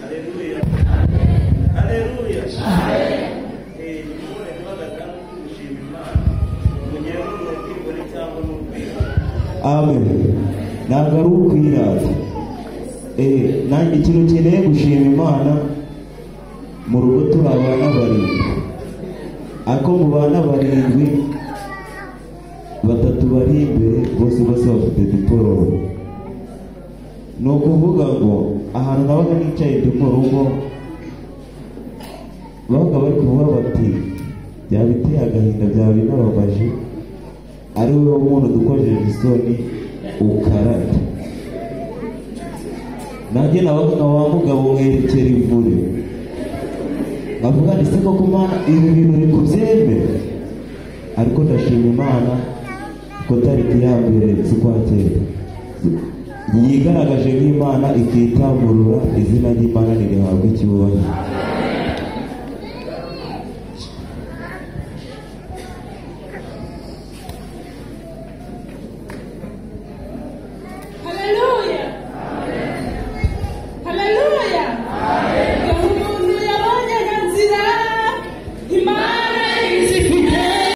Haleluya. Haleluya. Amen. Ntabwo ari ukwirata. Nanjye ikintu ukeneye gushima Imana mu rugo turi abana barindwi, ariko mu bana barindwi batatu bari imbere bose bafite diporome. Ni ukuvuga ngo ahantu nabaga nicaye ndi mu rugo babaga bari kuvuga bati byaba biteye agahinda, byaba binababaje ari wowe umuntu dukojeje isoni ukarata. Nanjye nabaga wa mugabo mwerekera ivure bavuga ndetse ko kumana ibi bintu uri kubyemera, ariko ndashima Imana ko tariki ya mbere z'ukwa kera yigaragaje nk'Imana ikitamurura, izina ry'Imana nirihabwa icyubahiro.